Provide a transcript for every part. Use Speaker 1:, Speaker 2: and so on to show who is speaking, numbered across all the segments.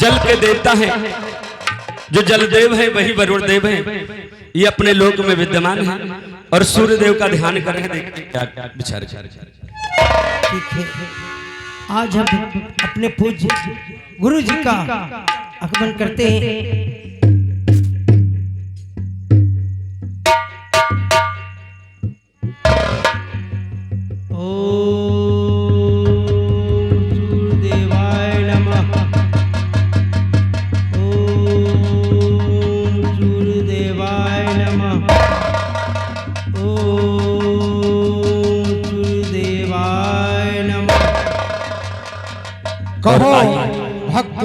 Speaker 1: जल के देवता है, जो जलदेव है वही वरुण देव है। ये अपने लोक में विद्यमान है और सूर्य देव का ध्यान कर रहे हैं। देखते विचार।
Speaker 2: ठीक है, आज हम अपने पूज्य गुरु जी का आगमन करते हैं।
Speaker 3: कहो भक्त,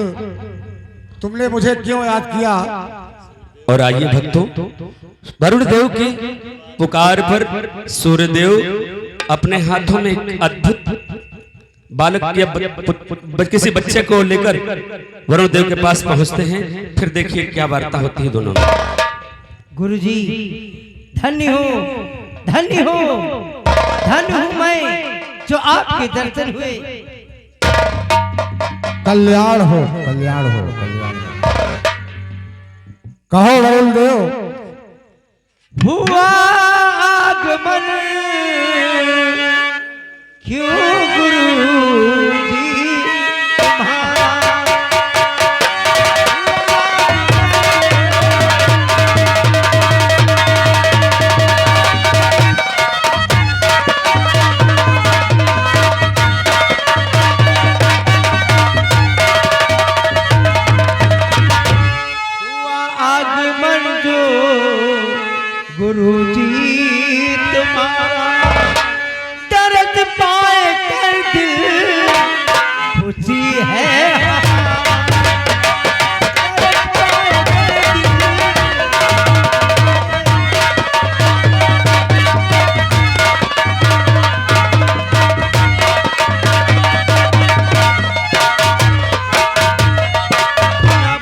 Speaker 3: तुमने मुझे क्यों याद किया?
Speaker 1: और आइए भक्तों, वरुण देव की पुकार पर सूर्यदेव अपने हाथों में एक अद्भुत बालक या किसी बच्चे को लेकर वरुण देव के पास पहुंचते हैं। फिर देखिए क्या वार्ता होती है दोनों में।
Speaker 2: गुरु जी धन्य हो, धन्य हो, धन्य हूं मैं जो आपके दर्शन हुए।
Speaker 3: कल्याण हो, कल्याण हो, कल्याण हो। कहो वरुण देव।
Speaker 2: हुआ आगमन क्यों गुरु जी तुम्हारा? गुरु जी तुम्हारा दर्द पाए कर दिल खुशी है।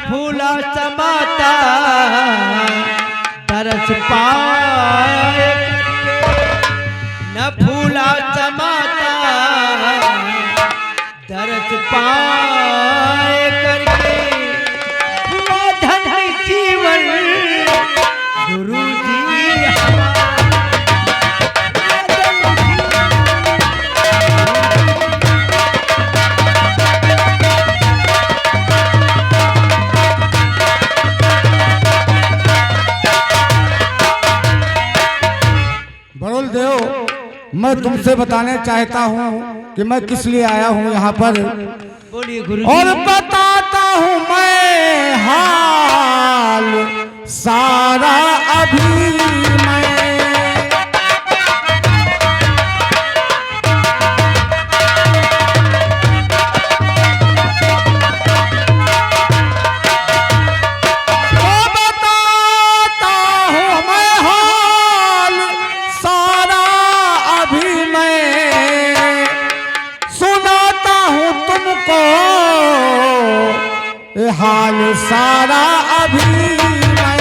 Speaker 2: फूला समाता तरस पाए, न फूला समाता तरस पाए करके हुआ धन जीवन गुरु जी।
Speaker 3: वरुण देव, मैं तुमसे बताने चाहता हूँ कि मैं किस लिए आया हूँ यहाँ पर।
Speaker 2: बोलिए गुरु जी।
Speaker 3: और बताता हूँ मैं हाल सारा अभी मैं। हाल सारा अभी मैं।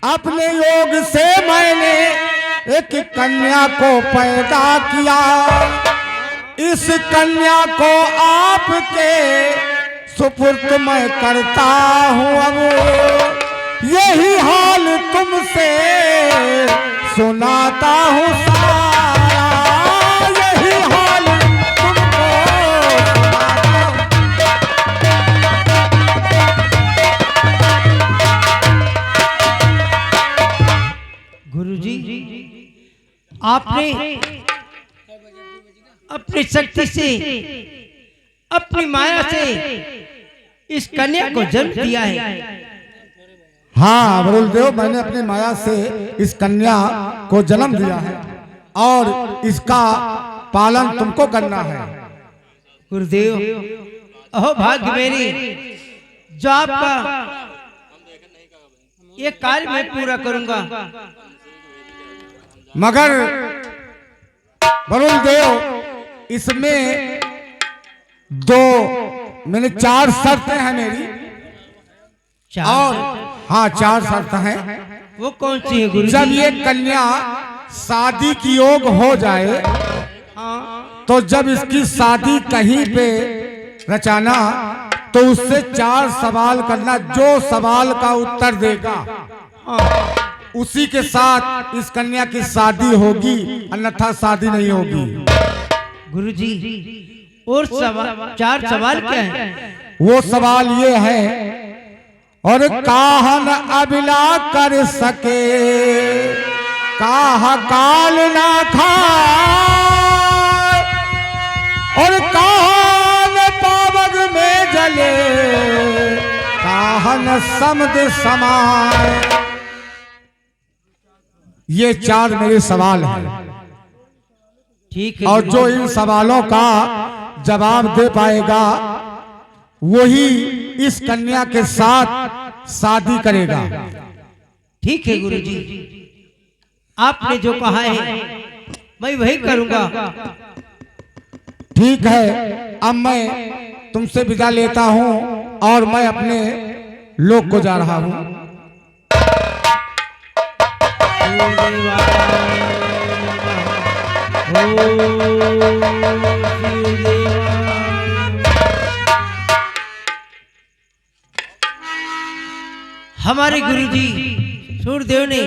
Speaker 3: अपने योग से मैंने एक कन्या को पैदा किया। इस कन्या को आपके सुपुर्द मैं करता हूँ। अब यही हाल तुमसे सुनाता हूँ सारा, यही हाल तुमको सुनाता हूँ।
Speaker 2: गुरु जी आपने अपनी शक्ति से, अपनी माया से इस कन्या को जन्म दिया है।
Speaker 3: हाँ वरुण देव, मैंने अपनी माया से इस कन्या को जन्म दिया है और इसका पालन तुमको करना है।
Speaker 2: गुरुदेव, अहो भाग्य मेरी, जो आपका ये कार्य मैं पूरा करूंगा।
Speaker 3: मगर वरुण देव, इसमें मैंने 4 शर्तें हैं मेरी। और हाँ 4 शर्त हैं।
Speaker 2: वो कौन सी है गुरु
Speaker 3: जब
Speaker 2: जी?
Speaker 3: ये कन्या शादी की योग हो जाए
Speaker 2: हाँ,
Speaker 3: तो जब इसकी शादी कहीं पे रचाना तो उससे 4 सवाल करना, जो सवाल का उत्तर देगा
Speaker 2: हाँ।
Speaker 3: उसी के साथ इस कन्या की शादी होगी, अन्यथा शादी नहीं होगी।
Speaker 2: गुरु जी और 4 सवाल क्या है?
Speaker 3: वो सवाल ये है, और काहन अबिला कर सके, काह काल ना खाए, और काहन पावक में जले, काहन समद समाए। ये 4 मेरे सवाल हैं,
Speaker 2: ठीक है।
Speaker 3: और जो इन सवालों का जवाब दे पाएगा वही इस कन्या के साथ शादी करेगा।
Speaker 2: ठीक है गुरु जी, आपने जो कहा है मैं वही करूंगा। सूर्यदेव
Speaker 3: है, अब मैं तुमसे विदा लेता हूँ और मैं अपने लोक को जा रहा हूँ।
Speaker 2: हमारे गुरुजी सूर्यदेव ने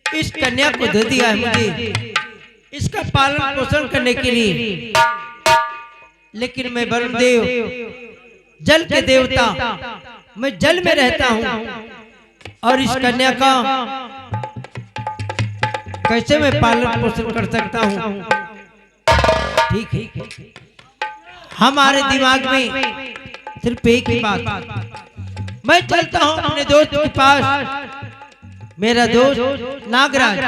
Speaker 2: इस कन्या को दे दिया है मुझे इसका पालन पोषण करने के लिए, लेकिन मैं वरुण देव जल के देवता, मैं जल में रहता हूँ और इस कन्या का कैसे मैं पालन पोषण कर सकता हूँ? ठीक है, हमारे दिमाग में सिर्फ एक ही बात, मैं चलता हूँ अपने दोस्त के पास। मेरा दोस्त नागराज,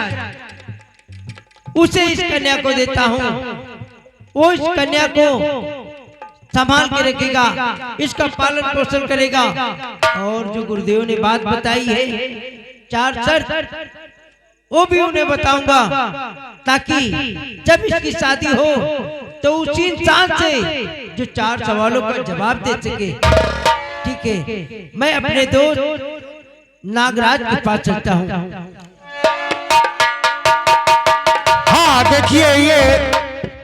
Speaker 2: उसे इस कन्या को देता हूँ, वो इस कन्या को संभाल के रखेगा, इसका पालन पोषण करेगा। और जो गुरुदेव ने बात बताई है 4 शर्त, वो भी उन्हें बताऊंगा, ताकि जब इसकी शादी हो तो उसी इंसान से जो 4 सवालों का जवाब दे सके। ठीक है, मैं अपने दोस्त नागराज के पास चलता हूँ।
Speaker 3: हाँ देखिए, ये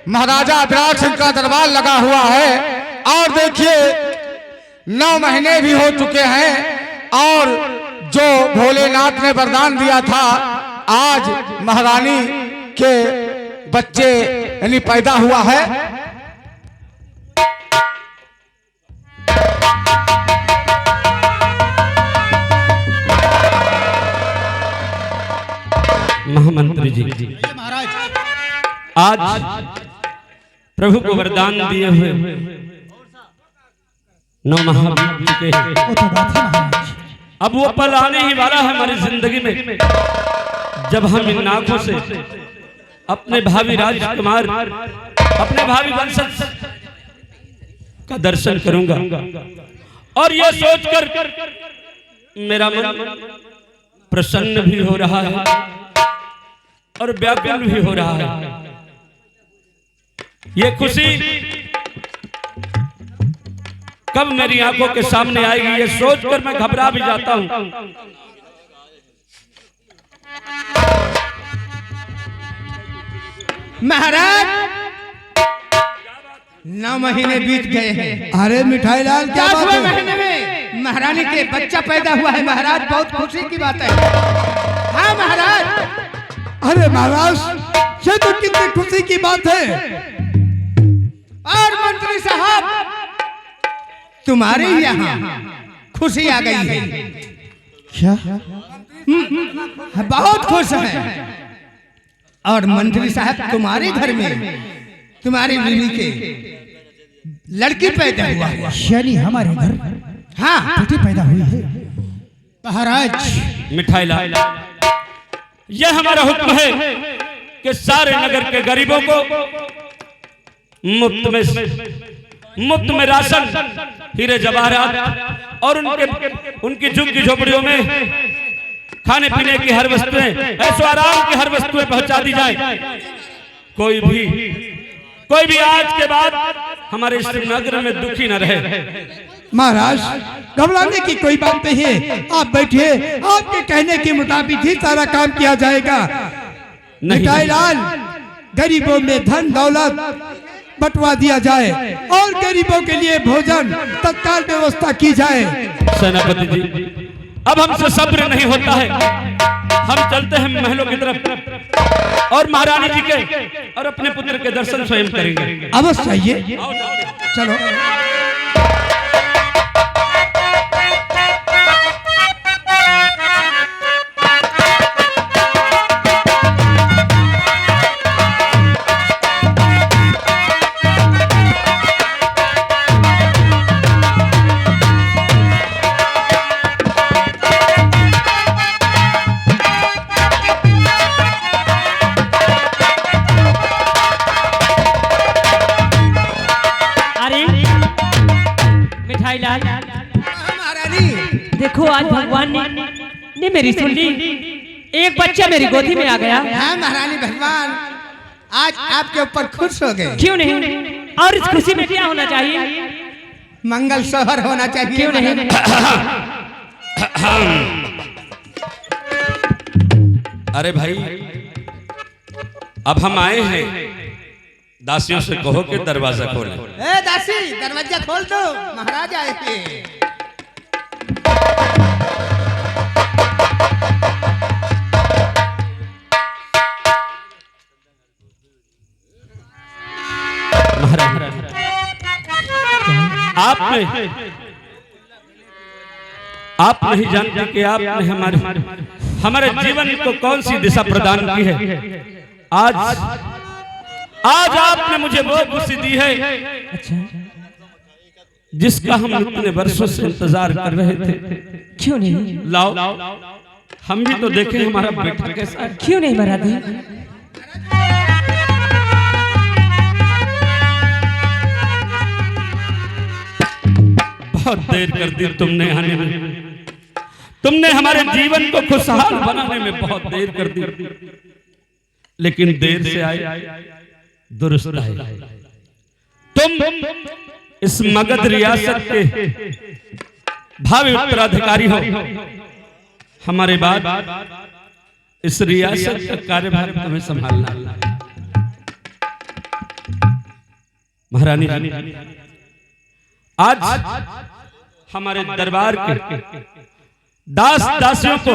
Speaker 3: महाराजा अभिराज सिंह का दरबार लगा हुआ है और देखिए 9 महीने भी हो चुके हैं और जो भोलेनाथ ने वरदान दिया था, आज महारानी के बच्चे यानी पैदा हुआ है।
Speaker 1: महामंत्री जी
Speaker 3: महाराज,
Speaker 1: आज प्रभु को वरदान दिए हुए 9 माह बीत चुके हैं। अब वो पल आने ही वाला है हमारी जिंदगी में, जब हम इन आंखों से अपने भावी राजकुमार, अपने भावी वंशज का दर्शन करूंगा। और ये सोचकर मेरा मन प्रसन्न भी हो रहा है और व्याकुल भी हो रहा है। ये खुशी कब मेरी आंखों के सामने आएगी, ये सोचकर मैं घबरा भी जाता हूं।
Speaker 4: महाराज 9 महीने बीत गए हैं।
Speaker 3: अरे मिठाई लाल, क्या बात
Speaker 4: 10वें
Speaker 3: है?
Speaker 4: महीने में महारानी के बच्चा पैदा हुआ है महाराज, बहुत खुशी की बात है। हाँ महाराज।
Speaker 3: अरे महाराज, ये तो कितनी खुशी की बात है।
Speaker 4: और मंत्री साहब, तुम्हारे यहाँ खुशी आ गई है।
Speaker 3: क्या?
Speaker 4: बहुत खुश है। और मंत्री साहब, तुम्हारे घर में तुम्हारी बीवी के लड़की पैदा हुआ है।
Speaker 3: यानी हमारे घर
Speaker 4: हाँ
Speaker 3: बेटी पैदा हुई है।
Speaker 4: महाराज,
Speaker 1: मिठाई लाल, यह हमारा हुक्म है कि सारे नगर के गरीबों को मुफ्त में राशन, हीरे जवाहरात और उनकी झुग्गी झोपड़ियों में खाने पीने की हर वस्तुएं, ऐशो आराम की हर वस्तुएं पहुंचा दी जाए। कोई भी आज के बाद हमारे श्रीनगर में दुखी न रहे।
Speaker 4: महाराज घबराने की कोई बात नहीं है, आप बैठिए, आपके कहने के मुताबिक ही सारा काम किया जाएगा। मिठाई लाल, गरीबों में धन दौलत बंटवा दिया जाए और गरीबों के लिए भोजन तत्काल व्यवस्था की जाए।
Speaker 1: सेनापति जी, अब हमसे सब्र नहीं होता है, हम चलते हैं महलों की तरफ और महारानी जी के और अपने पुत्र के दर्शन स्वयं करेंगे।
Speaker 4: अवश्य आइए, चलो।
Speaker 5: देखो आज भगवान ने मेरी सुन ली, एक बच्चा मेरी गोदी में आ गया।
Speaker 4: हाँ महारानी, भगवान आज आपके ऊपर खुश हो गए।
Speaker 5: क्यों नहीं? और इस खुशी में क्या होना चाहिए?
Speaker 4: मंगल शहर होना चाहिए।
Speaker 5: क्यों नहीं?
Speaker 1: अरे भाई, अब हम आए हैं, दासियों से कहो कि दरवाजा खोले।
Speaker 4: ए दासी, दरवाजा खोल दो, महाराज आए थे।
Speaker 1: आप नहीं जानते कि आपने हमारे जीवन को कौन सी दिशा प्रदान की है। आज आपने मुझे वो खुशी दी है जिसका हम इतने वर्षों से इंतजार कर रहे थे।
Speaker 5: क्यों नहीं?
Speaker 1: लाओ, हम भी तो देखें हमारा बेटा कैसा है।
Speaker 5: क्यों नहीं महाराज?
Speaker 1: बहुत देर कर दी तुमने आने में, तुमने हमारे जीवन को खुशहाल बनाने में बहुत देर कर दी, लेकिन देर से आए दुरुस्त आए। तुम इस मगध रियासत के भावी उत्तराधिकारी हो, हमारे बाद इस रियासत का कार्यभार तुम्हें संभालना। महारानी जी, आज हमारे दरबार के दास दासियों को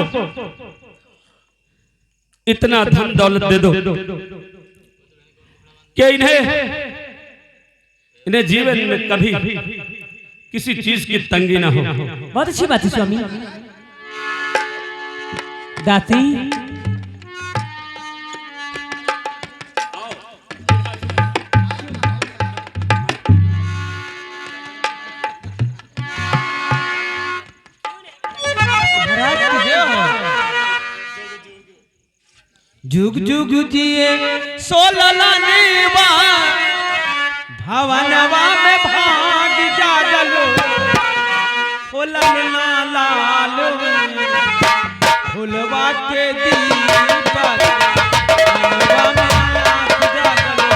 Speaker 1: इतना धन दौलत दे दो कि इन्हें जीवन में कभी किसी चीज की तंगी ना हो।
Speaker 5: बहुत अच्छी बात है स्वामी। दासी,
Speaker 2: जुग जुग जिए सोललनीवा, भवनवा में भाग जागलो, फुलना लाल फुलवा के दीपक, भवनवा में आँख जागलो।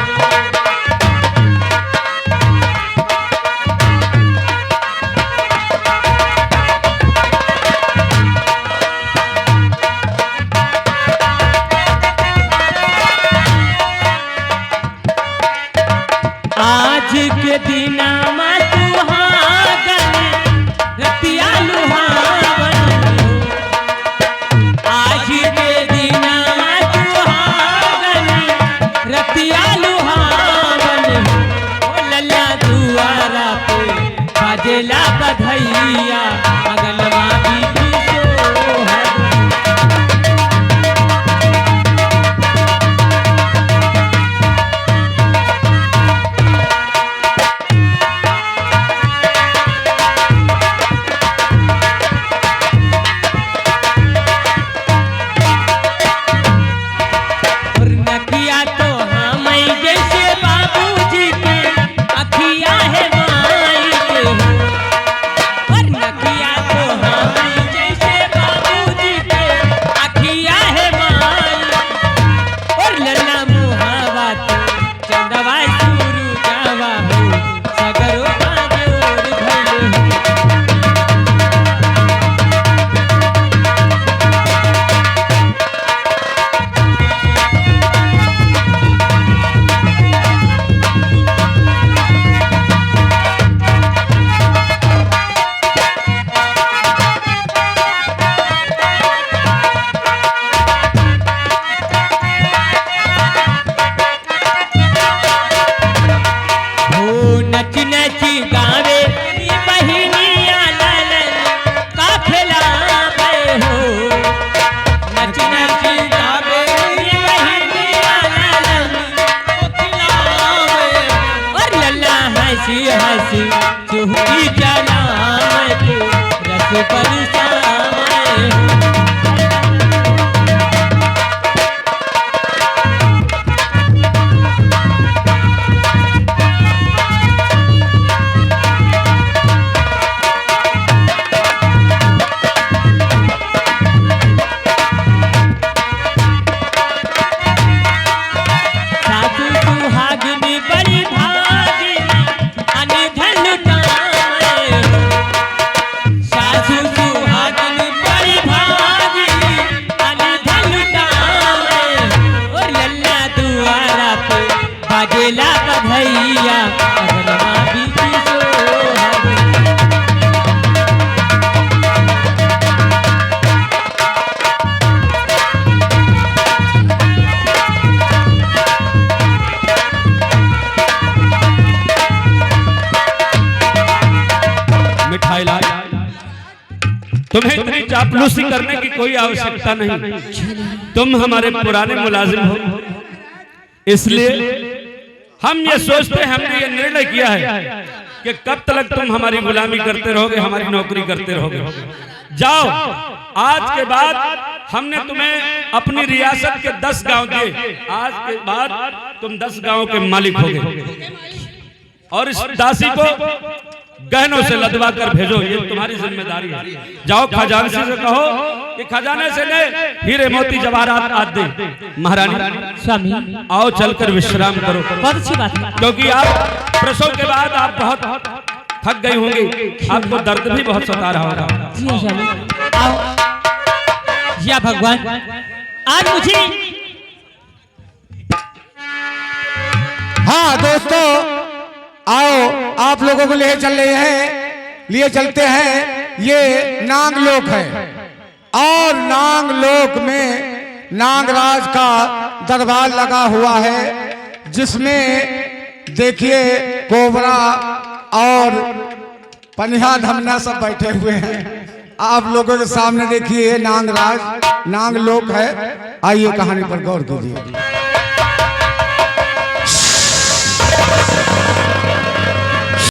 Speaker 5: आज के दिन सुहागन रतिया लुहावन, आज के
Speaker 1: चापलूसी करने की कोई आवश्यकता नहीं। तुम हमारे पुराने मुलाजिम हो, इसलिए हम ये सोचते हैं, हमने ये निर्णय किया है कि कब तक तुम हमारी गुलामी करते रहोगे, हमारी नौकरी करते रहोगे। जाओ, आज के बाद हमने तुम्हें अपनी रियासत के 10 गांव दिए, आज के बाद तुम 10 गांव के मालिक होगे और इस दासी को गहनों से लदवा कर भेजो, ये तुम्हारी जिम्मेदारी है। जाओ खजानची से कहो कि खजाने से ले हीरे मोती जवाहरात आज दे। महारानी
Speaker 5: स्वामी
Speaker 1: आओ चलकर विश्राम करो,
Speaker 5: बहुत अच्छी बात है।
Speaker 1: क्योंकि आप प्रसव के बाद आप बहुत थक गई होंगी, आपको दर्द भी बहुत सता रहा होगा।
Speaker 5: जी हाँ स्वामी, आओ। या भगवान, आज मुझे
Speaker 3: हाँ दोस्तों, आओ आप लोगों को लिए चलते हैं। ये नागलोक है और नागलोक में नागराज का दरबार लगा हुआ है, जिसमें देखिए कोबरा और पनिया धमना सब बैठे हुए हैं। आप लोगों के सामने देखिए नागराज नागलोक है। आइए कहानी पर गौर कीजिए।